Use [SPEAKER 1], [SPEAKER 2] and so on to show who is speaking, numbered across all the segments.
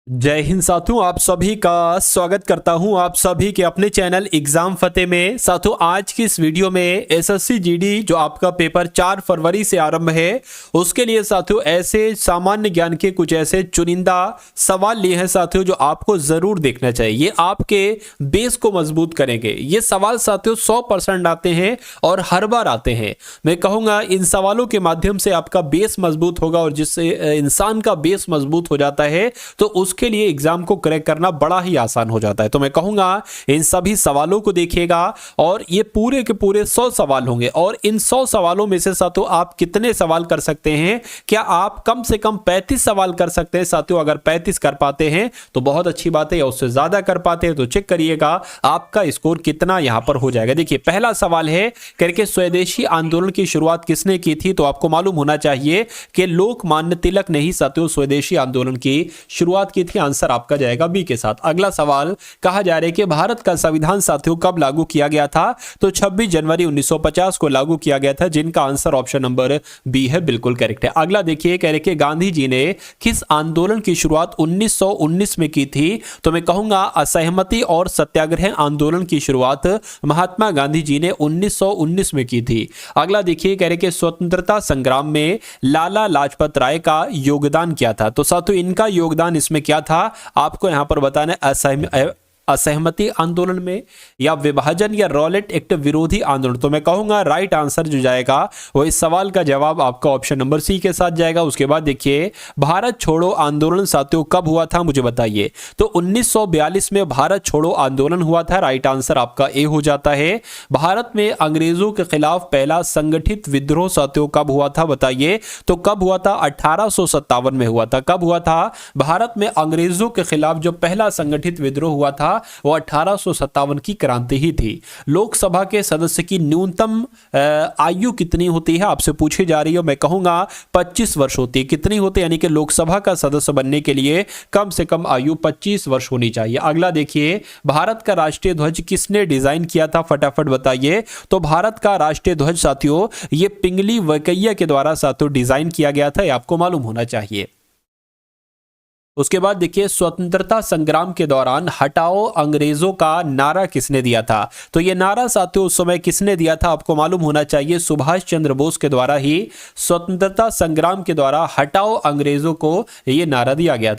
[SPEAKER 1] जय हिंद साथियों, आप सभी का स्वागत करता हूं आप सभी के अपने चैनल एग्जाम फतेह में। साथियों, आज की इस वीडियो में एसएससी जीडी जो आपका पेपर 4 फरवरी से आरंभ है, उसके लिए साथियों ऐसे सामान्य ज्ञान के कुछ ऐसे चुनिंदा सवाल लिए हैं साथियों, जो आपको जरूर देखना चाहिए। ये आपके बेस को मजबूत करेंगे। ये सवाल साथियों 100% आते हैं और हर बार आते हैं। मैं कहूंगा इन सवालों के माध्यम से आपका बेस मजबूत होगा, और जिससे इंसान का बेस मजबूत हो जाता है तो के लिए एग्जाम को क्रैक करना बड़ा ही आसान हो जाता है। तो मैं कहूंगा इन सभी सवालों को देखिएगा, और ये पूरे के पूरे 100 सवाल होंगे। और इन 100 सवालों में से साथियों आप कितने सवाल कर सकते हैं? क्या आप कम से कम 35 सवाल कर सकते हैं साथियों? अगर 35 कर पाते हैं तो बहुत अच्छी बात है, या उससे ज्यादा कर पाते हैं तो चेक करिएगा आपका स्कोर कितना यहां पर हो जाएगा। देखिए, पहला सवाल है करके स्वदेशी आंदोलन की शुरुआत किसने की थी? तो आपको मालूम होना चाहिए कि लोकमान्य तिलक ने ही साथियों स्वदेशी आंदोलन की शुरुआत की थी। आंसर आपका जाएगा बी के साथ। अगला सवाल कहा जा रहा है कि भारत का संविधान साथियों कब लागू किया गया था? तो 26 जनवरी 1950 को लागू किया गया था, जिनका आंसर ऑप्शन नंबर बी है, बिल्कुल करेक्ट है। अगला देखिए, कह रहे कि गांधी जी ने किस आंदोलन की शुरुआत 1919 में की थी? तो मैं कहूंगा असहमति और सत्याग्रह आंदोलन की शुरुआत महात्मा गांधी जी ने 1919 में की थी। अगला देखिए, कह रहे कि स्वतंत्रता संग्राम में लाला लाजपत राय का योगदान क्या था? तो साथियों इनका योगदान इसमें क्या था आपको यहां पर बताना है। असहमति आंदोलन में, या विभाजन या रॉलेट एक्ट विरोधी आंदोलन? तो मैं कहूंगा राइट आंसर जो जाएगा वो इस सवाल का जवाब आपका ऑप्शन नंबर सी के साथ जाएगा। उसके बाद देखिए, भारत छोड़ो आंदोलन साथियों कब हुआ था मुझे बताइए? तो 1942 में भारत छोड़ो आंदोलन हुआ था। राइट आंसर आपका ए हो जाता है। भारत में अंग्रेजों के खिलाफ पहला संगठित विद्रोह साथियों कब हुआ था बताइए? तो कब हुआ था? 1857 में हुआ था। कब हुआ था? भारत में अंग्रेजों के खिलाफ जो पहला संगठित विद्रोह हुआ था वो 1857 की क्रांति ही थी। लोकसभा के सदस्य की न्यूनतम आयु कितनी होती है आपसे पूछी जा रही है। मैं कहूंगा 25 वर्ष होती है। कितनी होती है? यानी कि लोकसभा का सदस्य बनने के लिए कम से कम आयु 25 वर्ष होनी चाहिए। अगला देखिए, भारत का राष्ट्रीय ध्वज किसने डिजाइन किया था? फटाफट बताइए। तो भारत का राष्ट्रीय ध्वज साथियों ये पिंगली वेंकैया के द्वारा साथियों डिजाइन किया गया था, ये आपको मालूम होना चाहिए। उसके बाद देखिए, स्वतंत्रता संग्राम के दौरान हटाओ अंग्रेजों का नारा किसने दिया था? तो यह नारा साथियों उस समय किसने दिया था आपको मालूम होना चाहिए। सुभाष चंद्र बोस के द्वारा ही स्वतंत्रता संग्राम के द्वारा हटाओ अंग्रेजों को यह नारा दिया गया था।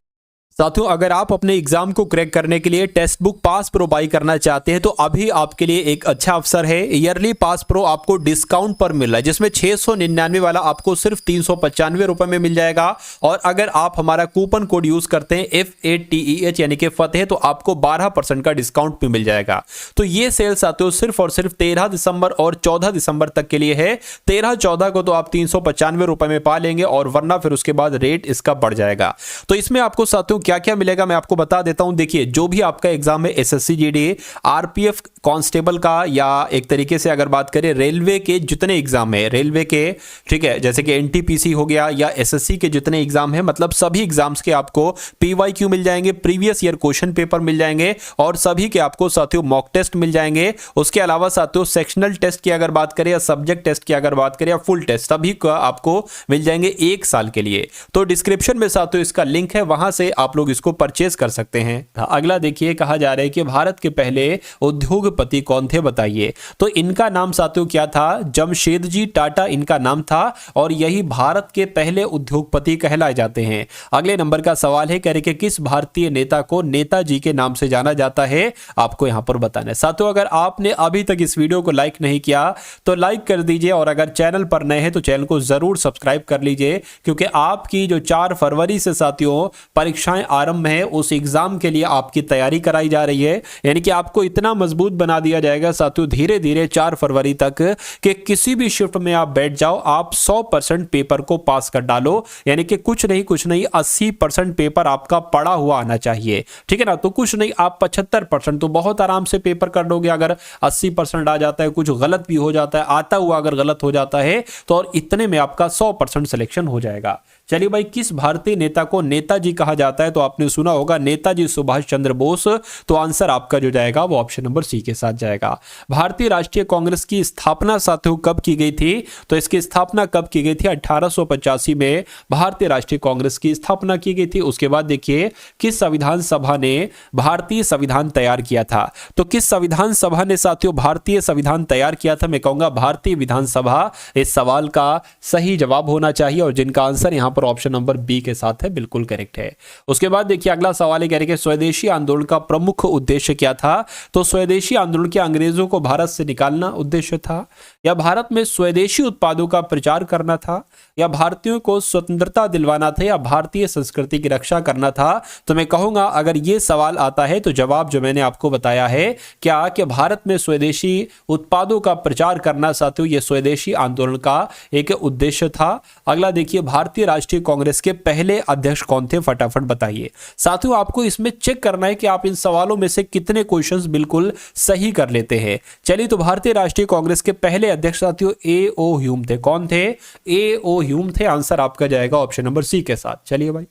[SPEAKER 1] साथियों, अगर आप अपने एग्जाम को क्रैक करने के लिए text book pass pro by करना चाहते हैं तो अभी आपके लिए एक अच्छा अवसर है। ईयरली पास प्रो आपको डिस्काउंट पर मिल रहा है, जिसमें 699 वाला आपको सिर्फ 395 रुपए में मिल जाएगा। और अगर आप हमारा कूपन कोड यूज करते हैं FATEH यानी कि फतेह, तो आपको 12% का डिस्काउंट भी मिल जाएगा। तो ये सेल साथियों सिर्फ और सिर्फ 13 दिसंबर और 14 दिसंबर तक के लिए है। 13-14 को तो आप 395 रुपए में पा लेंगे, और वरना फिर उसके बाद रेट इसका बढ़ जाएगा। तो इसमें आपको साथियों क्या क्या मिलेगा मैं आपको बता देता हूं। देखिए, जो भी आपका एग्जाम है SSC GD RPF कांस्टेबल का, या एक तरीके से अगर बात करें रेलवे के जितने एग्जाम है रेलवे के, ठीक है, जैसे कि NTPC हो गया या SSC के जितने एग्जाम है, मतलब सभी एग्जाम्स के आपको PYQ मिल जाएंगे, प्रीवियस ईयर क्वेश्चन पेपर मिल जाएंगे, और सभी के आपको साथियों मॉक टेस्ट मिल जाएंगे। उसके अलावा साथियों सेक्शनल टेस्ट की अगर बात करें, या सब्जेक्ट टेस्ट की अगर बात करें, या फुल टेस्ट, सभी का आपको मिल जाएंगे 1 साल के लिए। तो डिस्क्रिप्शन में साथियों इसका लिंक है, वहां से आप लोग इसको परचेज कर सकते हैं। अगला देखिए, कहा जा रहा है कि भारत के पहले उद्योगपति कौन थे बताइए? तो इनका नाम साथियों क्या था? जमशेदजी टाटा इनका नाम था, और यही भारत के पहले उद्योगपति कहलाए जाते हैं। अगले नंबर का सवाल है, कह रहे कि किस भारतीय नेता को नेताजी के नाम से जाना जाता है? आपको यहां पर बताना है। साथियों, अगर आपने अभी तक इस वीडियो को लाइक नहीं किया तो लाइक कर दीजिए, और अगर चैनल पर नए हैं तो चैनल को जरूर सब्सक्राइब कर लीजिए, क्योंकि आपकी जो 4 फरवरी से साथियों परीक्षाएं आरंभ है, उस एग्जाम के लिए आपकी तैयारी कराई जा रही है। यानी कि आपको इतना मजबूत बना दिया जाएगा साथियों धीरे धीरे 4 फरवरी तक, कि किसी भी शिफ्ट में आप बैठ जाओ, आप 100% पेपर को पास कर डालो। यानी कि कुछ नहीं 80% पेपर आपका पढ़ा हुआ आना चाहिए, ठीक है ना? तो कुछ नहीं, आप 75% तो बहुत आराम से पेपर कर लोगे। अगर 80% आ जाता है, कुछ गलत भी हो जाता है, आता हुआ अगर गलत हो जाता है, तो और इतने में आपका 100% सिलेक्शन हो जाएगा। चलिए भाई, किस भारतीय नेता को नेताजी कहा जाता है? तो आपने सुना होगा नेताजी सुभाष चंद्र बोस। तो आंसर आपका जो जाएगा वो ऑप्शन नंबर सी के साथ जाएगा। भारतीय राष्ट्रीय कांग्रेस की स्थापना साथियों कब की गई थी? तो इसकी स्थापना कब की गई थी? 1885 में भारतीय राष्ट्रीय कांग्रेस की स्थापना की गई थी। उसके बाद देखिए, किस संविधान सभा ने भारतीय संविधान तैयार किया था? तो किस संविधान सभा ने साथियों भारतीय संविधान तैयार किया था? मैं कहूंगा भारतीय विधानसभा इस सवाल का सही जवाब होना चाहिए, और जिनका आंसर यहां पर ऑप्शन नंबर बी के साथ है, बिल्कुल करेक्ट है। उसके बाद देखिए अगला सवाल है, कह रहे कि स्वदेशी आंदोलन का प्रमुख उद्देश्य क्या था? तो स्वदेशी आंदोलन के अंग्रेजों को भारत से निकालना उद्देश्य था, या भारत में स्वदेशी उत्पादों का प्रचार करना था, या भारतीयों को स्वतंत्रता दिलवाना था, या भारतीय संस्कृति की रक्षा करना था? तो मैं कहूंगा अगर यह सवाल आता है तो जवाब जो मैंने आपको बताया है क्या कि भारत में स्वदेशी उत्पादों का प्रचार करना साथियों यह स्वदेशी आंदोलन का एक उद्देश्य था। अगला देखिए, भारतीय राष्ट्रीय कांग्रेस के पहले अध्यक्ष कौन थे? फटाफट बताइए साथियों। आपको इसमें चेक करना है कि आप इन सवालों में से कितने क्वेश्चंस बिल्कुल सही कर लेते हैं। चलिए, तो भारतीय राष्ट्रीय कांग्रेस के पहले अध्यक्ष साथियों ए.ओ. ह्यूम थे। कौन थे? ए.ओ. ह्यूम थे। आंसर आपका जाएगा ऑप्शन नंबर सी के साथ। चलिए भाई,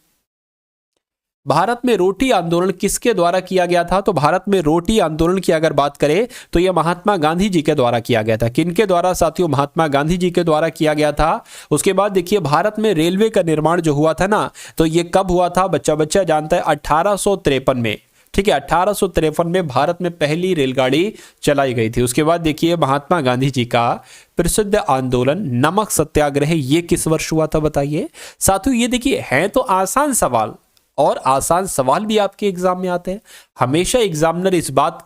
[SPEAKER 1] भारत में रोटी आंदोलन किसके द्वारा किया गया था? तो भारत में रोटी आंदोलन की अगर बात करें तो यह महात्मा गांधी जी के द्वारा किया गया था। किनके द्वारा साथियों? महात्मा गांधी जी के द्वारा किया गया था। उसके बाद देखिए, भारत में रेलवे का निर्माण जो हुआ था ना, तो यह कब हुआ था? बच्चा बच्चा जानता है, 1853 में। ठीक है, 1853 में भारत में पहली रेलगाड़ी चलाई गई थी। उसके बाद देखिए, महात्मा गांधी जी का प्रसिद्ध आंदोलन नमक सत्याग्रह ये किस वर्ष हुआ था? बताइए साथियों। ये देखिए, है तो आसान सवाल, और आसान सवाल भी आपके एग्जाम में आते हैं। हमेशा एग्जामिनर इस बात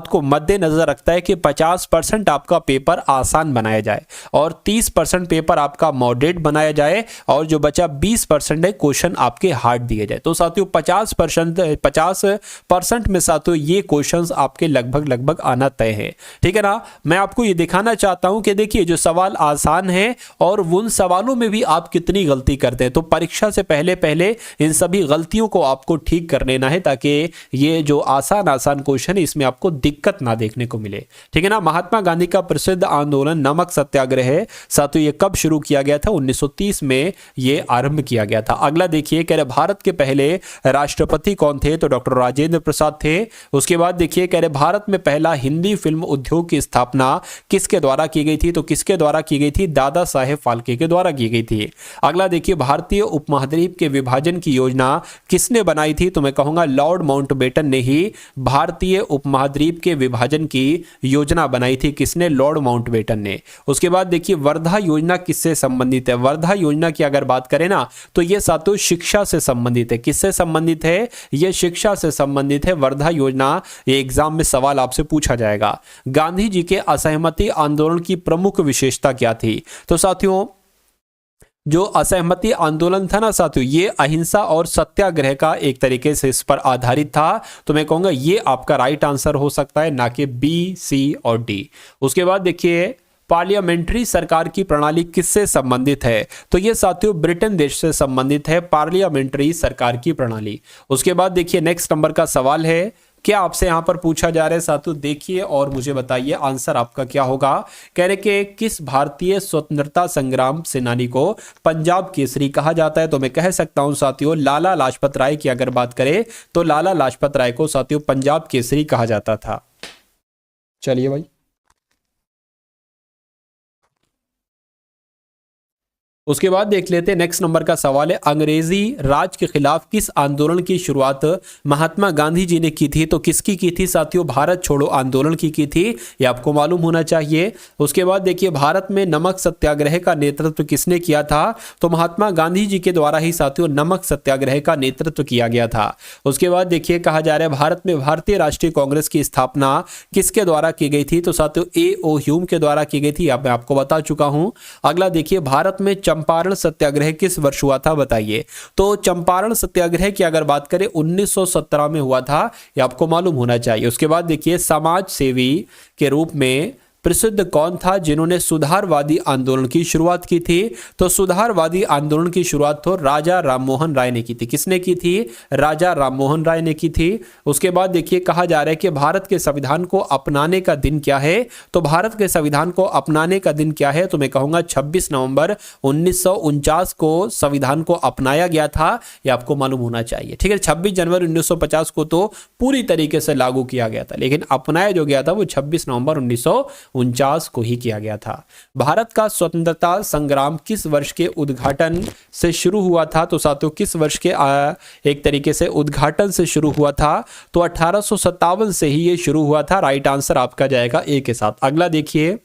[SPEAKER 1] को मद्देनजर रखता है कि 50% आपका पेपर आसान बनाया जाए और 30% पेपर आपका मॉडरेट बनाया जाए, और जो बचा 20% है क्वेश्चन आपके हार्ड दिए जाए। तो साथियों 50% में साथियों ये क्वेश्चंस आपके लगभग आना तय है। ठीक है ना। मैं आपको ये दिखाना चाहता हूं कि देखिए, जो सवाल आसान है और उन सवालों में भी आप कितनी गलती करते हैं। तो परीक्षा से पहले इन सभी गलतियों को आपको ठीक कर लेना है, ताकि ये जो आसान क्वेश्चन है इसमें आपको दिक्कत ना देखने को मिले। ठीक है ना। महात्मा गांधी का प्रसिद्ध आंदोलन नमक सत्याग्रह साथियों ये कब शुरू किया गया था? 1930 में ये आरंभ किया गया था। अगला देखिए, कह रहे भारत के पहले राष्ट्रपति कौन थे? तो डॉक्टर राजेंद्र प्रसाद थे। उसके बाद देखिए, कह रहे भारत में पहला हिंदी फिल्म उद्योग की स्थापना किसके द्वारा की गई थी? तो किसके द्वारा की गई थी? दादा साहेब फाल्के के द्वारा की गई थी। अगला देखिए, भारतीय उपमहाद्वीप के विभाजन की योजना किसने बनाई थी? तो मैं कहूंगा लॉर्ड माउंटबेटन ने ही भारतीय उपमहाद्वीप के विभाजन की योजना बनाई थी। किसने? लॉर्ड माउंटबेटन ने। उसके बाद देखिए, वर्धा योजना किससे संबंधित है? वर्धा योजना की अगर बात करें ना, तो यह साथियों शिक्षा से संबंधित है। किससे संबंधित है? यह शिक्षा से संबंधित है वर्धा योजना। ये एग्जाम में सवाल आपसे पूछा जाएगा। गांधी जी के असहमति आंदोलन की प्रमुख विशेषता क्या थी? तो साथियों, जो असहमति आंदोलन था ना साथियों, ये अहिंसा और सत्याग्रह का एक तरीके से इस पर आधारित था। तो मैं कहूंगा ये आपका राइट आंसर हो सकता है, ना कि बी, सी और डी। उसके बाद देखिए, पार्लियामेंट्री सरकार की प्रणाली किससे संबंधित है? तो ये साथियों ब्रिटेन देश से संबंधित है, पार्लियामेंट्री सरकार की प्रणाली। उसके बाद देखिए, नेक्स्ट नंबर का सवाल है, क्या आपसे यहां पर पूछा जा रहा है साथियों, देखिए और मुझे बताइए आंसर आपका क्या होगा। कह रहे कि किस भारतीय स्वतंत्रता संग्राम सेनानी को पंजाब केसरी कहा जाता है? तो मैं कह सकता हूं साथियों, लाला लाजपत राय की अगर बात करें तो लाला लाजपत राय को साथियों पंजाब केसरी कहा जाता था। चलिए भाई, उसके बाद देख लेते हैं नेक्स्ट नंबर का सवाल है, अंग्रेजी राज के खिलाफ किस आंदोलन की शुरुआत महात्मा गांधी जी ने की थी? तो किसकी की थी साथियों? भारत छोड़ो आंदोलन की थी, ये आपको मालूम होना चाहिए। उसके बाद देखिए, भारत में नमक सत्याग्रह का नेतृत्व किसने किया था? तो महात्मा गांधी जी के द्वारा ही साथियों नमक सत्याग्रह का नेतृत्व किया गया था। उसके बाद देखिए, कहा जा रहा है भारत में भारतीय राष्ट्रीय कांग्रेस की स्थापना किसके द्वारा की गई थी? तो साथियों ए.ओ. ह्यूम के द्वारा की गई थी, अब मैं आपको बता चुका हूं। अगला देखिए, भारत में चंपारण सत्याग्रह किस वर्ष हुआ था? बताइए। तो चंपारण सत्याग्रह की अगर बात करें 1917 में हुआ था, ये आपको मालूम होना चाहिए। उसके बाद देखिए, समाज सेवी के रूप में प्रसिद्ध कौन था जिन्होंने सुधारवादी आंदोलन की शुरुआत की थी? तो सुधारवादी आंदोलन की शुरुआत तो राजा राममोहन राय ने की थी। किसने की थी? राजा राममोहन राय ने की थी। उसके बाद देखिए कहा जा रहा है कि भारत के संविधान को अपनाने का दिन क्या है? तो भारत के संविधान को अपनाने का दिन क्या है? तो मैं कहूंगा 26 नवंबर 1949 को संविधान को अपनाया गया था। ये आपको मालूम होना चाहिए, ठीक है। 26 जनवरी 1950 को तो पूरी तरीके से लागू किया गया था, लेकिन अपनाया जो गया था वो 26 नवंबर 1949 को ही किया गया था। भारत का स्वतंत्रता संग्राम किस वर्ष के उद्घाटन से शुरू हुआ था? तो साथियों किस वर्ष के एक तरीके से उद्घाटन से शुरू हुआ था? तो 1857 से ही ये शुरू हुआ था। राइट आंसर आपका जाएगा ए के साथ। अगला देखिए,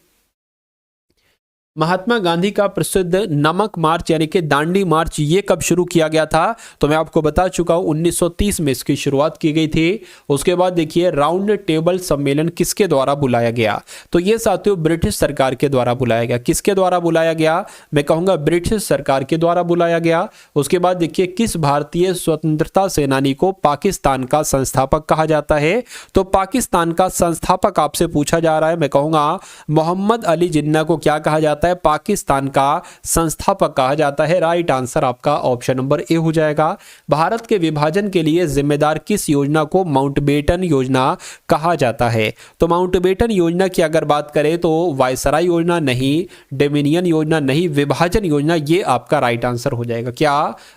[SPEAKER 1] महात्मा गांधी का प्रसिद्ध नमक मार्च यानी कि दांडी मार्च ये कब शुरू किया गया था? तो मैं आपको बता चुका हूं 1930 में इसकी शुरुआत की गई थी। उसके बाद देखिए राउंड टेबल सम्मेलन किसके द्वारा बुलाया गया? तो ये साथियों ब्रिटिश सरकार के द्वारा बुलाया गया। किसके द्वारा बुलाया गया? मैं कहूंगा ब्रिटिश सरकार के द्वारा बुलाया गया। उसके बाद देखिए किस भारतीय स्वतंत्रता सेनानी को पाकिस्तान का संस्थापक कहा जाता है? तो पाकिस्तान का संस्थापक आपसे पूछा जा रहा है। मैं कहूंगा मोहम्मद अली जिन्ना को क्या कहा जाता है? पाकिस्तान का संस्थापक कहा जाता है। राइट आंसर आपका ऑप्शन नंबर ए हो जाएगा। भारत के विभाजन के लिए जिम्मेदार किस योजना को माउंटबेटन योजना कहा जाता है? तो माउंटबेटन योजना की अगर बात करें तो वायसराय योजना नहीं, डोमिनियन योजना नहीं, विभाजन योजना, ये आपका राइट आंसर हो जाएगा। क्या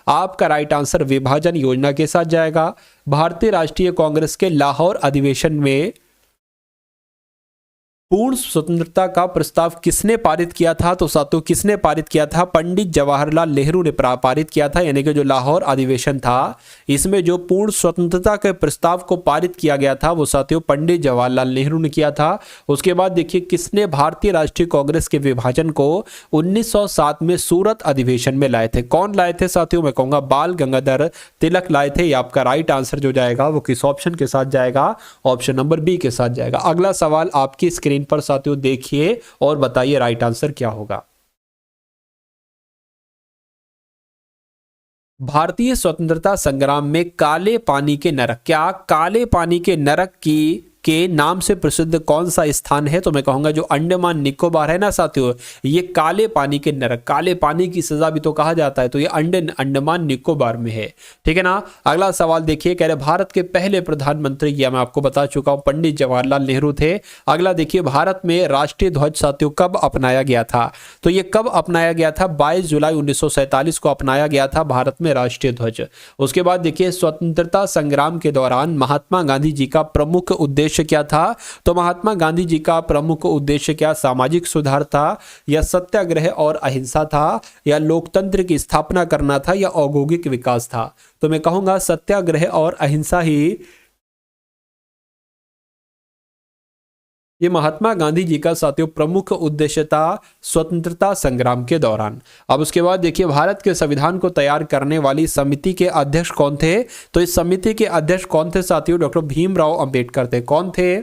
[SPEAKER 1] आपका राइट आंसर विभाजन योजना के साथ जाएगा? भारतीय राष्ट्रीय कांग्रेस के लाहौर अधिवेशन में पूर्ण स्वतंत्रता का प्रस्ताव किसने पारित किया था? तो साथियों किसने पारित किया था? पंडित जवाहरलाल नेहरू ने पारित किया था। यानी कि जो लाहौर अधिवेशन था इसमें जो पूर्ण स्वतंत्रता के प्रस्ताव को पारित किया गया था वो साथियों पंडित जवाहरलाल नेहरू ने किया था। उसके बाद देखिए किसने भारतीय राष्ट्रीय कांग्रेस के विभाजन को 1907 में सूरत अधिवेशन में लाए थे? कौन लाए थे साथियों? मैं कहूंगा बाल गंगाधर तिलक लाए थे। ये आपका राइट आंसर जो जाएगा वो किस ऑप्शन के साथ जाएगा? ऑप्शन नंबर बी के साथ जाएगा। अगला सवाल आपकी स्क्रीन पर साथियों देखिए और बताइए राइट आंसर क्या होगा। भारतीय स्वतंत्रता संग्राम में काले पानी के नरक, क्या काले पानी के नरक के नाम से प्रसिद्ध कौन सा स्थान है? तो मैं कहूंगा जो अंडमान निकोबार है ना साथियों, ये काले पानी के नरक, काले पानी की सजा भी तो कहा जाता है, तो ये अंडमान निकोबार में है, ठीक है ना। अगला सवाल देखिए, कह रहे भारत के पहले प्रधानमंत्री, यह मैं आपको बता चुका हूं, पंडित जवाहरलाल नेहरू थे। अगला देखिए भारत में राष्ट्रीय ध्वज साथियों कब अपनाया गया था? तो ये कब अपनाया गया था? 22 जुलाई 1947 को अपनाया गया था भारत में राष्ट्रीय ध्वज। उसके बाद देखिए स्वतंत्रता संग्राम के दौरान महात्मा गांधी जी का प्रमुख उद्देश्य क्या था? तो महात्मा गांधी जी का प्रमुख उद्देश्य क्या? सामाजिक सुधार था, या सत्याग्रह और अहिंसा था, या लोकतंत्र की स्थापना करना था, या औद्योगिक विकास था? तो मैं कहूंगा सत्याग्रह और अहिंसा ही ये महात्मा गांधी जी का साथियों प्रमुख उद्देश्य था स्वतंत्रता संग्राम के दौरान। अब उसके बाद देखिए भारत के संविधान को तैयार करने वाली समिति के अध्यक्ष कौन थे? तो इस समिति के अध्यक्ष कौन थे साथियों? डॉक्टर भीमराव अंबेडकर थे। कौन थे?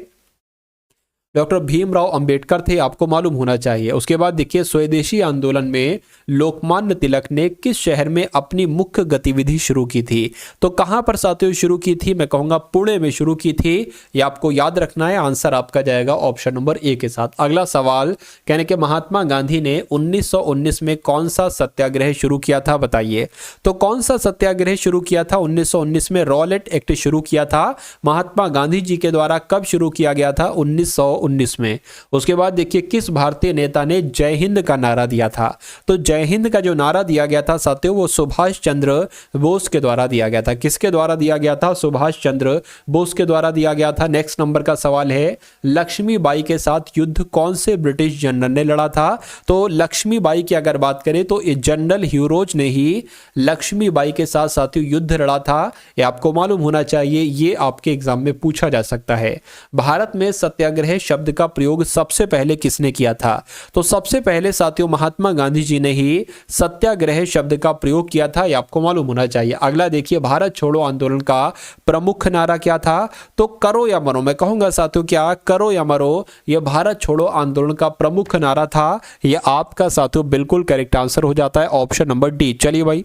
[SPEAKER 1] डॉक्टर भीमराव अंबेडकर थे, आपको मालूम होना चाहिए। उसके बाद देखिए स्वदेशी आंदोलन में लोकमान्य तिलक ने किस शहर में अपनी मुख्य गतिविधि शुरू की थी? तो कहां पर साथियों शुरू की थी? मैं कहूंगा पुणे में शुरू की थी। ये आपको याद रखना है। आंसर आपका जाएगा ऑप्शन नंबर ए के साथ। अगला सवाल कहने के महात्मा गांधी ने 1919 में कौन सा सत्याग्रह शुरू किया था? बताइए। तो कौन सा सत्याग्रह शुरू किया था 1919 में? रॉलेट एक्ट शुरू किया था महात्मा गांधी जी के द्वारा। कब शुरू किया गया था? 1919 में। उसके बाद देखिए किस भारतीय नेता ने जय हिंद का नारा दिया था? तो जय हिंद का जो नारा दिया गया था साथियों वो सुभाष चंद्र बोस के द्वारा दिया गया था। किसके द्वारा दिया गया था? सुभाष चंद्र बोस के द्वारा दिया गया था। नेक्स्ट नंबर का सवाल है लक्ष्मीबाई के साथ युद्ध कौन से ब्रिटिश जनरल ने लड़ा था? तो लक्ष्मीबाई की अगर बात करें तो जनरल ह्यूरोज ने ही लक्ष्मीबाई के साथ साथियों युद्ध लड़ा था। ये आपको मालूम होना चाहिए, ये आपके एग्जाम में पूछा जा सकता है। भारत में सत्याग्रह शब्द का प्रयोग सबसे पहले किसने किया था? तो सबसे पहले साथियों महात्मा गांधी जी ने ही सत्याग्रह शब्द का प्रयोग किया था। यह आपको मालूम होना चाहिए। अगला देखिए भारत छोड़ो आंदोलन का प्रमुख नारा क्या था? तो करो या मरो। मैं कहूंगा साथियों क्या? करो या मरो, यह भारत छोड़ो आंदोलन का प्रमुख नारा था। यह आपका साथियों बिल्कुल करेक्ट आंसर हो जाता है ऑप्शन नंबर डी। चलिए भाई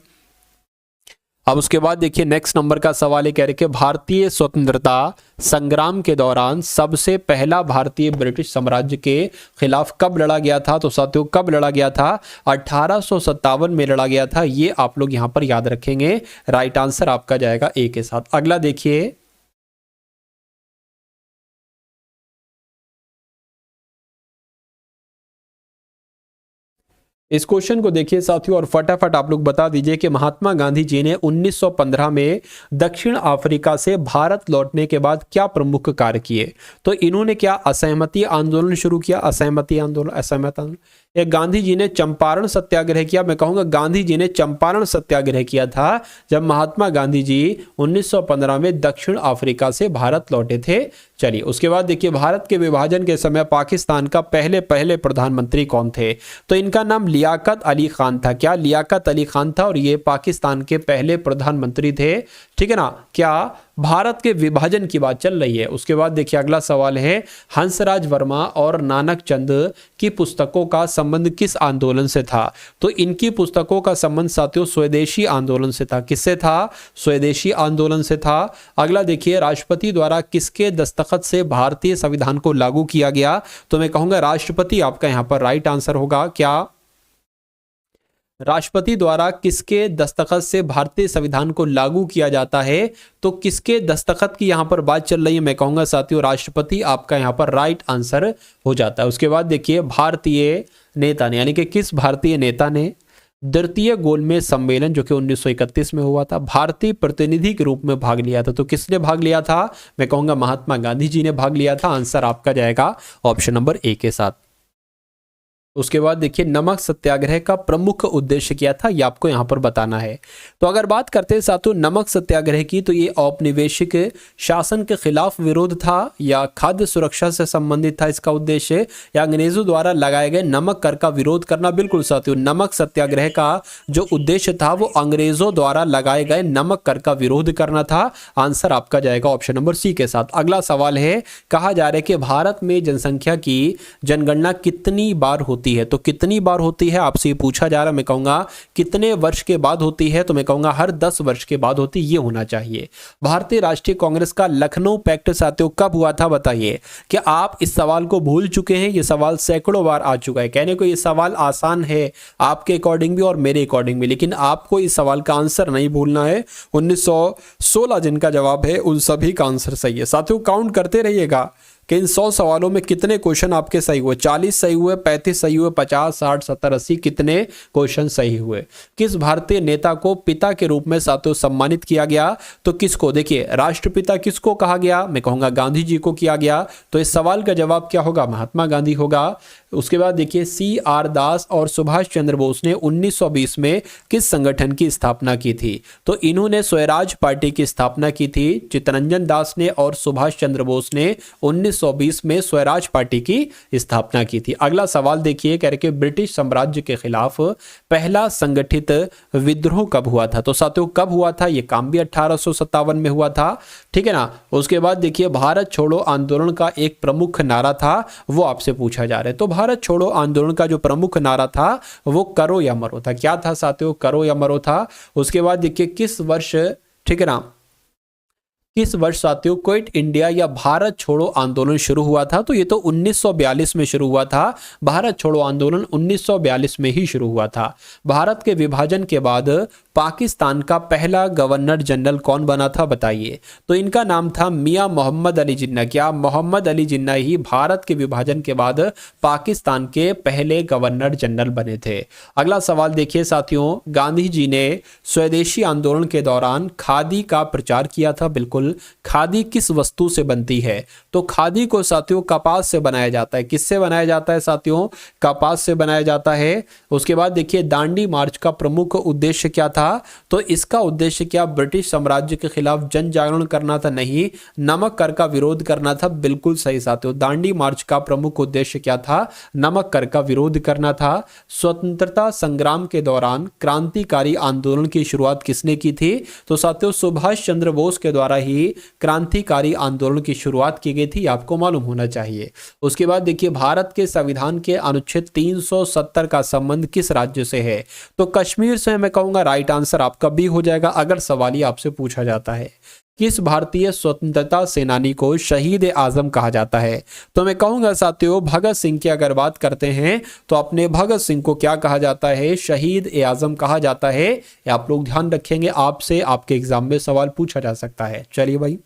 [SPEAKER 1] अब उसके बाद देखिए नेक्स्ट नंबर का सवाल है, कह रहे कि भारतीय स्वतंत्रता संग्राम के दौरान सबसे पहला भारतीय ब्रिटिश साम्राज्य के खिलाफ कब लड़ा गया था। तो साथियों कब लड़ा गया था, 1857 में लड़ा गया था। ये आप लोग यहां पर याद रखेंगे। राइट आंसर आपका जाएगा ए के साथ। अगला देखिए, इस क्वेश्चन को देखिए साथियों और फटाफट आप लोग बता दीजिए कि महात्मा गांधी जी ने 1915 में दक्षिण अफ्रीका से भारत लौटने के बाद क्या प्रमुख कार्य किए। तो इन्होंने क्या असहमति आंदोलन शुरू किया, असहमति आंदोलन, असहमत आंदोलन। एक गांधी जी ने चंपारण सत्याग्रह किया। मैं कहूंगा गांधी जी ने चंपारण सत्याग्रह किया था जब महात्मा गांधी जी 1915 में दक्षिण अफ्रीका से भारत लौटे थे। चलिए उसके बाद देखिए, भारत के विभाजन के समय पाकिस्तान का पहले प्रधानमंत्री कौन थे। तो इनका नाम लियाकत अली खान था। क्या, लियाकत अली खान था और ये पाकिस्तान के पहले प्रधानमंत्री थे। ठीक है ना, क्या भारत के विभाजन की बात चल रही है। उसके बाद देखिए अगला सवाल है, हंसराज वर्मा और नानक चंद की पुस्तकों का संबंध किस आंदोलन से था। तो इनकी पुस्तकों का संबंध साथियों स्वदेशी आंदोलन से था। किससे था, स्वदेशी आंदोलन से था। अगला देखिए, राष्ट्रपति द्वारा किसके दस्तखत से भारतीय संविधान को लागू किया गया। तो मैं कहूंगा राष्ट्रपति आपका यहां पर राइट आंसर होगा। क्या, राष्ट्रपति द्वारा किसके दस्तखत से भारतीय संविधान को लागू किया जाता है। तो किसके दस्तखत की यहां पर बात चल रही है, मैं कहूंगा साथियों राष्ट्रपति आपका यहां पर राइट आंसर हो जाता है। उसके बाद देखिए, भारतीय नेता ने यानी कि किस भारतीय नेता ने द्वितीय गोलमेज सम्मेलन जो कि 1931 में हुआ था भारतीय प्रतिनिधि के रूप में भाग लिया था। तो किसने भाग लिया था, मैं कहूंगा महात्मा गांधी जी ने भाग लिया था। आंसर आपका जाएगा ऑप्शन नंबर ए के साथ। उसके बाद देखिए, नमक सत्याग्रह का प्रमुख उद्देश्य क्या था, ये आपको यहां पर बताना है। तो अगर बात करते हैं साथियों नमक सत्याग्रह की, तो ये औपनिवेशिक शासन के खिलाफ विरोध था या खाद्य सुरक्षा से संबंधित था इसका उद्देश्य, या अंग्रेजों द्वारा लगाए गए नमक कर का विरोध करना। बिल्कुल साथियों, नमक सत्याग्रह का जो उद्देश्य था वो अंग्रेजों द्वारा लगाए गए नमक कर का विरोध करना था। आंसर आपका जाएगा ऑप्शन नंबर सी के साथ। अगला सवाल है, कहा जा रहा है कि भारत में जनसंख्या की जनगणना कितनी बार होती है। तो कितनी बार होती है आपसे पूछा जा रहा है। मैं कहूंगा कितने वर्ष के बाद होती है। तो मैं कहूंगा हर 10 वर्ष के बाद होती, ये होना चाहिए। भारतीय राष्ट्रीय कांग्रेस का लखनऊ पैक्ट साथियों कब हुआ था, बताइए। कि आप इस सवाल को भूल चुके हैं, ये सवाल सैकड़ों बार आ चुका है। कहने को ये सवाल आसान है आपके अकॉर्डिंग भी और मेरे अकॉर्डिंग भी, लेकिन आपको इस सवाल का आंसर नहीं भूलना है। 1916 जिनका जवाब है उन सभी का आंसर सही है। साथियों काउंट करते रहिएगा कि इन 100 सवालों में कितने क्वेश्चन आपके सही हुए। 40 सही हुए, 35 सही हुए, 50, 60, 70, 80 कितने क्वेश्चन सही हुए। किस भारतीय नेता को पिता के रूप में साथियों सम्मानित किया गया। तो किसको, देखिए राष्ट्रपिता किसको कहा गया, मैं कहूंगा गांधी जी को किया गया। तो इस सवाल का जवाब क्या होगा, महात्मा गांधी होगा। उसके बाद देखिए, CR दास और सुभाष चंद्र बोस ने 1920 में किस संगठन की स्थापना की थी। तो इन्होंने स्वराज पार्टी की स्थापना की थी। चित्तरंजन दास ने और सुभाष चंद्र बोस ने 1920 में स्वराज पार्टी की स्थापना की थी। अगला सवाल देखिए, कह रहे कि ब्रिटिश साम्राज्य के खिलाफ पहला संगठित विद्रोह कब हुआ था। तो साथियों कब हुआ था, यह काम भी 1857 में हुआ था। ठीक है ना। उसके बाद देखिए, भारत छोड़ो आंदोलन का एक प्रमुख नारा था, वो आपसे पूछा जा रहा है। तो भारत छोड़ो आंदोलन का जो प्रमुख नारा था वो करो या मरो था। क्या था साथियों, करो या मरो था। उसके बाद देखिए, किस वर्ष, ठीक है ना, किस वर्ष साथियों क्विट इंडिया या भारत छोड़ो आंदोलन शुरू हुआ था। तो ये तो 1942 में शुरू हुआ था। भारत छोड़ो आंदोलन 1942 में ही शुरू हुआ था। भारत के विभाजन के बाद पाकिस्तान का पहला गवर्नर जनरल कौन बना था, बताइए। तो इनका नाम था मियां मोहम्मद अली जिन्ना। क्या, मोहम्मद अली जिन्ना ही भारत के विभाजन के बाद पाकिस्तान के पहले गवर्नर जनरल बने थे। अगला सवाल देखिए साथियों, गांधी जी ने स्वदेशी आंदोलन के दौरान खादी का प्रचार किया था। बिल्कुल, खादी किस वस्तु से बनती है। तो खादी को साथियों कपास से बनाया जाता है। किससे बनाया जाता है साथियों, कपास से बनाया जाता है। उसके बाद देखिए, दांडी मार्च का प्रमुख उद्देश्य क्या था। तो इसका उद्देश्य क्या, ब्रिटिश साम्राज्य के खिलाफ जन जागरण करना था, नहीं, नमक कर का विरोध करना था। बिल्कुल सही साथियों, दांडी मार्च का प्रमुख उद्देश्य क्या था, नमक कर का विरोध करना था। स्वतंत्रता संग्राम के दौरान क्रांतिकारी आंदोलन की शुरुआत किसने की थी। तो साथियों सुभाष चंद्र बोस के द्वारा ही ही क्रांतिकारी आंदोलन की शुरुआत की गई थी, आपको मालूम होना चाहिए। उसके बाद देखिए भारत के संविधान के अनुच्छेद 370 का संबंध किस राज्य से है? तो कश्मीर से मैं कहूंगा राइट आंसर आपका बी हो जाएगा अगर सवाल ही आपसे पूछा जाता है। किस भारतीय स्वतंत्रता सेनानी को शहीद ए आजम कहा जाता है? तो मैं कहूंगा साथियों भगत सिंह की अगर बात करते हैं तो अपने भगत सिंह को क्या कहा जाता है? शहीद ए आजम कहा जाता है। आप लोग ध्यान रखेंगे, आपसे आपके एग्जाम में सवाल पूछा जा सकता है। चलिए भाई,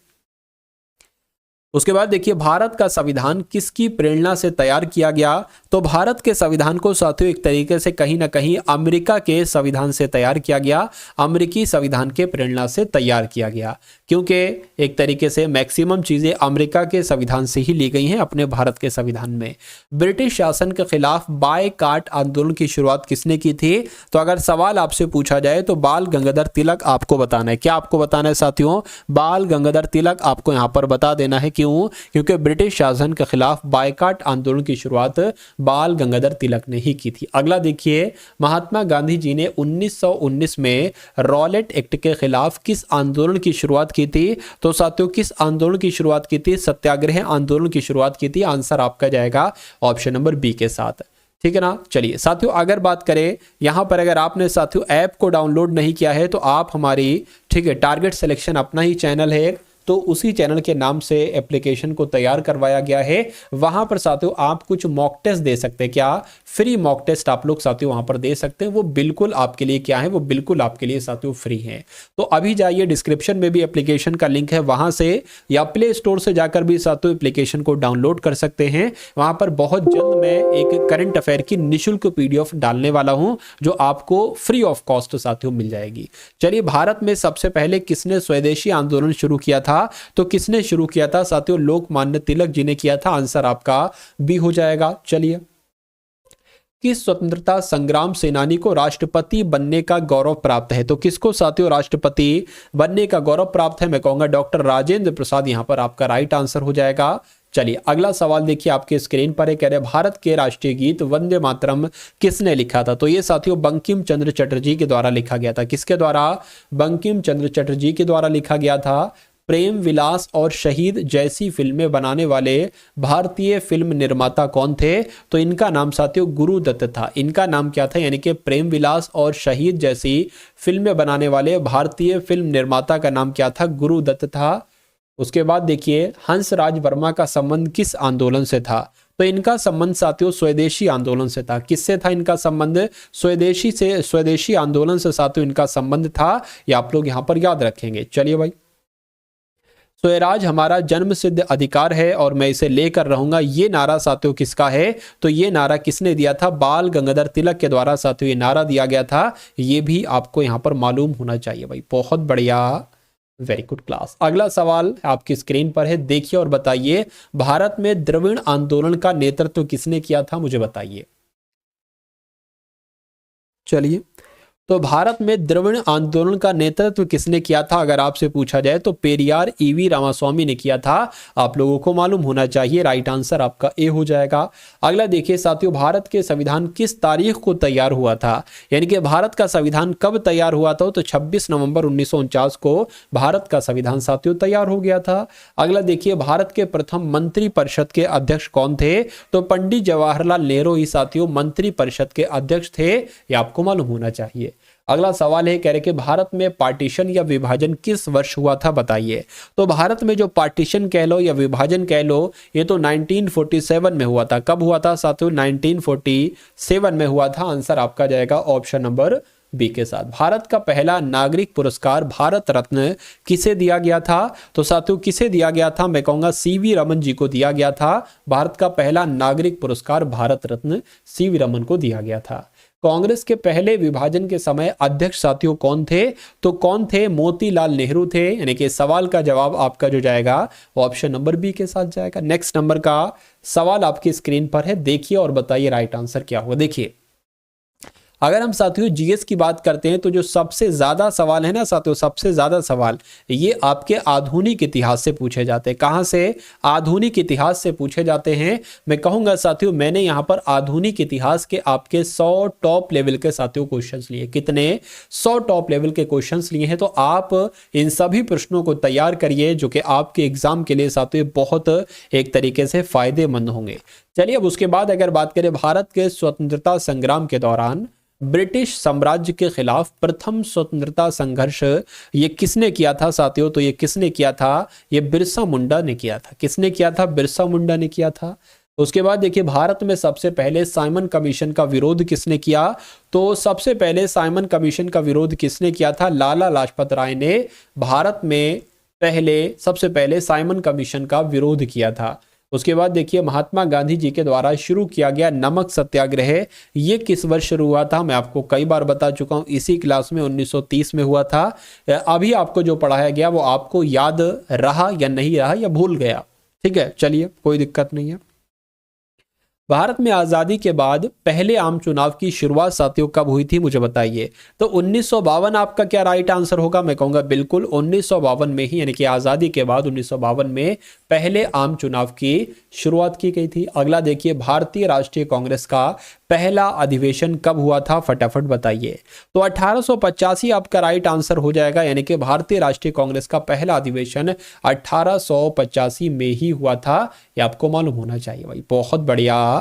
[SPEAKER 1] उसके बाद देखिए भारत का संविधान किसकी प्रेरणा से तैयार किया गया? तो भारत के संविधान को साथियों एक तरीके से कहीं ना कहीं अमेरिका के संविधान से तैयार किया गया, अमेरिकी संविधान के प्रेरणा से तैयार किया गया, क्योंकि एक तरीके से मैक्सिमम चीजें अमेरिका के संविधान से ही ली गई हैं अपने भारत के संविधान में। ब्रिटिश शासन के खिलाफ बायकॉट आंदोलन की शुरुआत किसने की थी? तो अगर सवाल आपसे पूछा जाए तो बाल गंगाधर तिलक आपको बताना है। क्या आपको बताना है साथियों? बाल गंगाधर तिलक आपको यहां पर बता देना है। क्योंकि ब्रिटिश शासन के खिलाफ बायकॉट आंदोलन की शुरुआत बाल गंगाधर तिलक ने ही की थी। अगला देखिए महात्मा गांधी जी ने 1919 में रॉलेट एक्ट के खिलाफ किस आंदोलन की शुरुआत की थी? तो साथियों किस आंदोलन की शुरुआत की थी? सत्याग्रह आंदोलन की शुरुआत की थी। आंसर आपका जाएगा ऑप्शन नंबर बी के साथ। ठीक है ना। चलिए साथियों अगर बात करें यहां पर, अगर आपने साथियों ऐप को डाउनलोड नहीं किया है तो आप हमारी ठीक है टारगेट सिलेक्शन अपना ही चैनल है, तो उसी चैनल के नाम से एप्लीकेशन को तैयार करवाया गया है। वहां पर साथियों आप कुछ मॉक टेस्ट दे सकते हैं। क्या? फ्री मॉक टेस्ट आप लोग साथियों वहां पर दे सकते हैं। वो बिल्कुल आपके लिए क्या है? वो बिल्कुल आपके लिए साथियों फ्री है। तो अभी जाइए, डिस्क्रिप्शन में भी एप्लीकेशन का लिंक है, वहां से या प्ले स्टोर से जाकर भी साथियों एप्लीकेशन को डाउनलोड कर सकते हैं। वहां पर बहुत जल्द मैं एक करंट अफेयर की निःशुल्क पीडीएफ डालने वाला हूं जो आपको फ्री ऑफ कॉस्ट साथियों मिल जाएगी। चलिए, भारत में सबसे पहले किसने स्वदेशी आंदोलन शुरू किया था? तो किसने शुरू किया था साथियों? लोकमान्य तिलक जी ने किया था। आंसर आपका बी हो जाएगा। चलिए, किस स्वतंत्रता संग्राम सेनानी को राष्ट्रपति बनने का गौरव प्राप्त है? तो किसको साथियों राष्ट्रपति बनने का गौरव प्राप्त है? मैं कहूंगा डॉक्टर राजेंद्र प्रसाद यहां पर आपका राइट आंसर हो जाएगा। चलिए अगला सवाल देखिए आपके स्क्रीन पर है, कह रहे भारत के राष्ट्रीय गीत वंदे मातरम किसने लिखा था? तो ये साथियों बंकिम चंद्र चटर्जी के द्वारा लिखा गया था। किसके द्वारा? बंकिम चंद्र चटर्जी के द्वारा लिखा गया था। प्रेम विलास और शहीद जैसी फिल्में बनाने वाले भारतीय फिल्म निर्माता कौन थे? तो इनका नाम साथियों गुरुदत्त था। इनका नाम क्या था? यानी कि प्रेम विलास और शहीद जैसी फिल्में बनाने वाले भारतीय फिल्म निर्माता का नाम क्या था? गुरुदत्त था। उसके बाद देखिए हंसराज वर्मा का संबंध किस आंदोलन से था? तो इनका संबंध साथियों स्वदेशी आंदोलन से था। किससे था इनका संबंध? स्वदेशी से, स्वदेशी आंदोलन से साथियों इनका संबंध था। ये आप लोग यहां पर याद रखेंगे। चलिए भाई, स्वराज हमारा जन्म सिद्ध अधिकार है और मैं इसे लेकर रहूंगा, ये नारा साथियों किसका है? तो ये नारा किसने दिया था? बाल गंगाधर तिलक के द्वारा साथियों ये नारा दिया गया था। ये भी आपको यहां पर मालूम होना चाहिए भाई। बहुत बढ़िया, वेरी गुड क्लास। अगला सवाल आपकी स्क्रीन पर है, देखिए और बताइए भारत में द्रविड़ आंदोलन का नेतृत्व किसने किया था? मुझे बताइए। चलिए, तो भारत में द्रविड़ आंदोलन का नेतृत्व किसने किया था अगर आपसे पूछा जाए तो पेरियार ईवी रामास्वामी ने किया था। आप लोगों को मालूम होना चाहिए। राइट आंसर आपका ए हो जाएगा। अगला देखिए साथियों, भारत के संविधान किस तारीख को तैयार हुआ था? यानी कि भारत का संविधान कब तैयार हुआ था? तो 26 नवंबर 1949 को भारत का संविधान साथियों तैयार हो गया था। अगला देखिए, भारत के प्रथम मंत्री परिषद के अध्यक्ष कौन थे? तो पंडित जवाहरलाल नेहरू ही साथियों मंत्री परिषद के अध्यक्ष थे। ये आपको मालूम होना चाहिए। अगला सवाल है, कह रहे कि भारत में पार्टीशन या विभाजन किस वर्ष हुआ था? बताइए। तो भारत में जो पार्टीशन कह लो या विभाजन कह लो, ये तो 1947 में हुआ था। कब हुआ था साथियों? 1947 में हुआ था। आंसर आपका जाएगा ऑप्शन नंबर बी के साथ। भारत का पहला नागरिक पुरस्कार भारत रत्न किसे दिया गया था? तो साथियों किसे दिया गया था? मैं कहूंगा सीवी रमन जी को दिया गया था। भारत का पहला नागरिक पुरस्कार भारत रत्न सीवी रमन को दिया गया था। कांग्रेस के पहले विभाजन के समय अध्यक्ष साथियों कौन थे? तो कौन थे? मोतीलाल नेहरू थे। यानी कि सवाल का जवाब आपका जो जाएगा वो ऑप्शन नंबर बी के साथ जाएगा। नेक्स्ट नंबर का सवाल आपकी स्क्रीन पर है, देखिए और बताइए राइट आंसर क्या होगा। देखिए, अगर हम साथियों जीएस की बात करते हैं तो जो सबसे ज्यादा सवाल है ना साथियों, सबसे ज्यादा सवाल ये आपके आधुनिक इतिहास से पूछे जाते हैं। कहां से? आधुनिक इतिहास से पूछे जाते हैं। मैं कहूंगा साथियों मैंने यहां पर आधुनिक इतिहास के आपके 100 टॉप लेवल के साथियों क्वेश्चंस लिए। कितने? 100 टॉप लेवल के क्वेश्चंस लिए हैं। तो आप इन सभी प्रश्नों को तैयार करिए जो कि आपके एग्जाम के लिए साथियों बहुत एक तरीके से फायदेमंद होंगे। चलिए अब उसके बाद अगर बात करें भारत के स्वतंत्रता संग्राम के दौरान ब्रिटिश साम्राज्य के खिलाफ प्रथम स्वतंत्रता संघर्ष ये किसने किया था साथियों? तो ये किसने किया था? ये बिरसा मुंडा ने किया था। किसने किया था? बिरसा मुंडा ने किया था। उसके बाद देखिए भारत में सबसे पहले साइमन कमीशन का विरोध किसने किया? तो सबसे पहले साइमन कमीशन का विरोध किसने किया था? लाला लाजपत राय ने भारत में सबसे पहले साइमन कमीशन का विरोध किया था। उसके बाद देखिए महात्मा गांधी जी के द्वारा शुरू किया गया नमक सत्याग्रह ये किस वर्ष शुरू हुआ था? मैं आपको कई बार बता चुका हूं, इसी क्लास में 1930 में हुआ था। अभी आपको जो पढ़ाया गया वो आपको याद रहा या नहीं रहा या भूल गया? ठीक है, चलिए कोई दिक्कत नहीं है। भारत में आजादी के बाद पहले आम चुनाव की शुरुआत साथियों कब हुई थी? मुझे बताइए। तो 1952 आपका क्या राइट आंसर होगा? मैं कहूंगा बिल्कुल 1952 में ही, यानी कि आजादी के बाद 1952 में पहले आम चुनाव की शुरुआत की गई थी। अगला देखिए भारतीय राष्ट्रीय कांग्रेस का पहला अधिवेशन कब हुआ था? फटाफट बताइए। तो 1885 आपका राइट आंसर हो जाएगा, यानी कि भारतीय राष्ट्रीय कांग्रेस का पहला अधिवेशन 1885 में ही हुआ था। ये आपको मालूम होना चाहिए भाई। बहुत बढ़िया,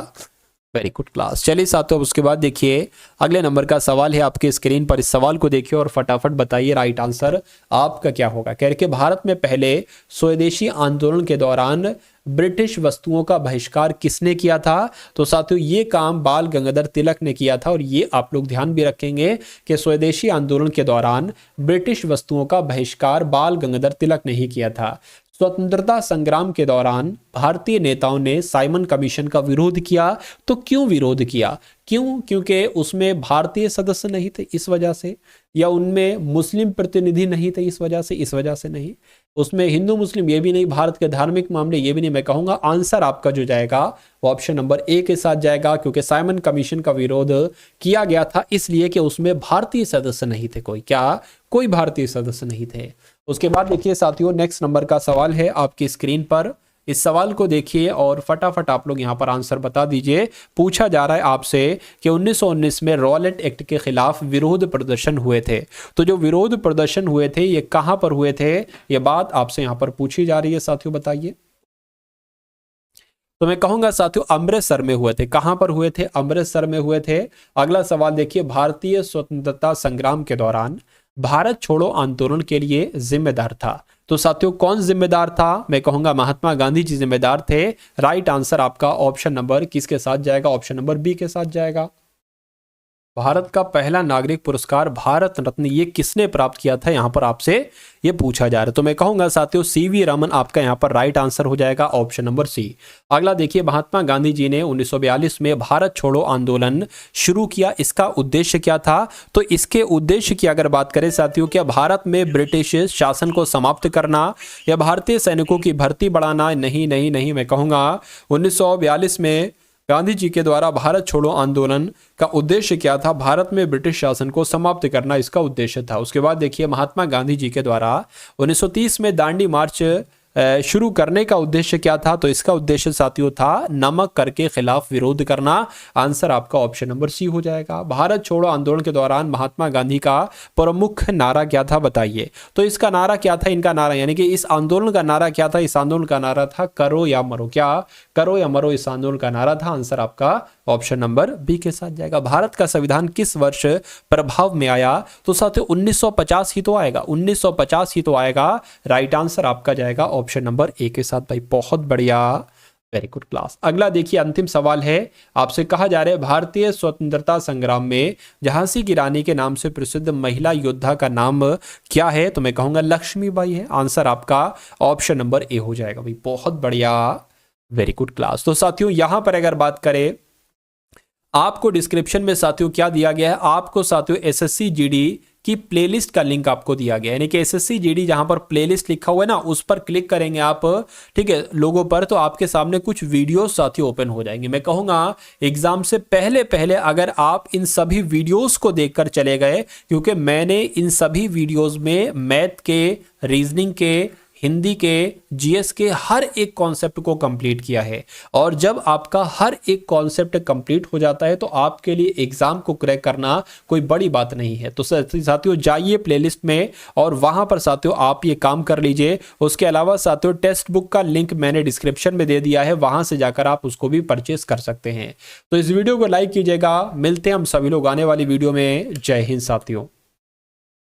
[SPEAKER 1] वेरी गुड क्लास। चलिए साथियों उसके बाद देखिए अगले नंबर का सवाल है आपके स्क्रीन पर। इस सवाल को देखिए और फटाफट बताइए राइट आंसर आपका क्या होगा। कह रहे कि भारत में पहले स्वदेशी आंदोलन के दौरान ब्रिटिश वस्तुओं का बहिष्कार किसने किया था? तो साथियों ये काम बाल गंगाधर तिलक ने किया था। और ये आप लोग ध्यान भी रखेंगे कि स्वदेशी आंदोलन के दौरान ब्रिटिश वस्तुओं का बहिष्कार बाल गंगाधर तिलक ने ही किया था। स्वतंत्रता संग्राम के दौरान भारतीय नेताओं ने साइमन कमीशन का विरोध किया। तो क्यों विरोध किया? क्यों? क्योंकि उसमें भारतीय सदस्य नहीं थे इस वजह से, या उनमें मुस्लिम प्रतिनिधि नहीं थे इस वजह से नहीं, उसमें हिंदू मुस्लिम ये भी नहीं, भारत के धार्मिक मामले ये भी नहीं। मैं कहूंगा आंसर आपका जो जाएगा वो ऑप्शन नंबर ए के साथ जाएगा, क्योंकि साइमन कमीशन का विरोध किया गया था इसलिए कि उसमें भारतीय सदस्य नहीं थे। कोई भारतीय सदस्य नहीं थे। उसके बाद देखिए साथियों नेक्स्ट नंबर का सवाल है आपकी स्क्रीन पर। इस सवाल को देखिए और फटाफट आप लोग यहां पर आंसर बता दीजिए। पूछा जा रहा है आपसे कि 1919 में रॉलेट एक्ट के खिलाफ विरोध प्रदर्शन हुए थे। तो जो विरोध प्रदर्शन हुए थे ये कहां पर हुए थे? ये बात आपसे यहां पर पूछी जा रही है साथियों, बताइए। तो मैं कहूंगा साथियों अमृतसर में हुए थे। कहां पर हुए थे? अमृतसर में हुए थे। अगला सवाल देखिए भारतीय स्वतंत्रता संग्राम के दौरान भारत छोड़ो आंदोलन के लिए जिम्मेदार था। तो साथियों कौन जिम्मेदार था? मैं कहूंगा महात्मा गांधी जी जिम्मेदार थे। राइट आंसर आपका ऑप्शन नंबर किसके साथ जाएगा? ऑप्शन नंबर बी के साथ जाएगा। भारत का पहला नागरिक पुरस्कार भारत रत्न ये किसने प्राप्त किया था? यहां पर आपसे ये पूछा जा रहा है। तो मैं कहूंगा साथियों सीवी रमन आपका यहां पर राइट आंसर हो जाएगा, ऑप्शन नंबर सी। अगला देखिए महात्मा गांधी जी ने 1942 में भारत छोड़ो आंदोलन शुरू किया। इसका उद्देश्य क्या था? तो इसके उद्देश्य की अगर बात करें साथियों, क्या भारत में ब्रिटिश शासन को समाप्त करना या भारतीय सैनिकों की भर्ती बढ़ाना? नहीं नहीं नहीं, मैं कहूंगा 1942 में गांधी जी के द्वारा भारत छोड़ो आंदोलन का उद्देश्य क्या था? भारत में ब्रिटिश शासन को समाप्त करना इसका उद्देश्य था। उसके बाद देखिए महात्मा गांधी जी के द्वारा 1930 में दांडी मार्च शुरू करने का उद्देश्य क्या था? तो इसका उद्देश्य साथियों था नमक कर के खिलाफ विरोध करना। आंसर आपका ऑप्शन नंबर सी हो जाएगा। भारत छोड़ो आंदोलन के दौरान महात्मा गांधी का प्रमुख नारा क्या था? बताइए। तो इसका नारा क्या था? इनका नारा यानी कि इस आंदोलन का नारा क्या था? इस आंदोलन का नारा था करो या मरो। क्या? करो या मरो इस आंदोलन का नारा था। आंसर आपका ऑप्शन नंबर बी के साथ जाएगा। भारत का संविधान किस वर्ष प्रभाव में आया? तो साथियों 1950 ही तो आएगा, 1950 ही तो आएगा। राइट आंसर आपका जाएगा ऑप्शन नंबर ए के साथ भाई। बहुत बढ़िया, वेरी गुड क्लास। अगला देखिए अंतिम सवाल है आपसे। कहा जा रहा है भारतीय स्वतंत्रता संग्राम में झांसी की रानी के नाम से प्रसिद्ध महिला योद्धा का नाम क्या है? तो मैं कहूंगा लक्ष्मीबाई है। आंसर आपका ऑप्शन नंबर ए हो जाएगा भाई। बहुत बढ़िया, वेरी गुड क्लास। तो साथियों यहां पर अगर बात करें आपको डिस्क्रिप्शन में साथियों क्या दिया गया है? आपको साथियों एसएससी जीडी की प्लेलिस्ट का लिंक आपको दिया गया है, यानी कि एसएससी जीडी जहां पर प्लेलिस्ट लिखा हुआ है ना, उस पर क्लिक करेंगे आप, ठीक है, लोगों पर, तो आपके सामने कुछ वीडियोस साथियों ओपन हो जाएंगे। मैं कहूंगा एग्जाम से पहले पहले अगर आप इन सभी वीडियोस को देखकर चले गए, क्योंकि मैंने इन सभी वीडियोस में मैथ के, रीजनिंग के, हिंदी के, जीएस के हर एक कॉन्सेप्ट को कंप्लीट किया है। और जब आपका हर एक कॉन्सेप्ट कंप्लीट हो जाता है तो आपके लिए एग्जाम को क्रैक करना कोई बड़ी बात नहीं है। तो साथियों जाइए प्लेलिस्ट में और वहां पर साथियों आप ये काम कर लीजिए। उसके अलावा साथियों टेक्स्ट बुक का लिंक मैंने डिस्क्रिप्शन में दे दिया है, वहां से जाकर आप उसको भी परचेस कर सकते हैं। तो इस वीडियो को लाइक कीजिएगा। मिलते हैं हम सभी लोग आने वाली वीडियो में। जय हिंद साथियों।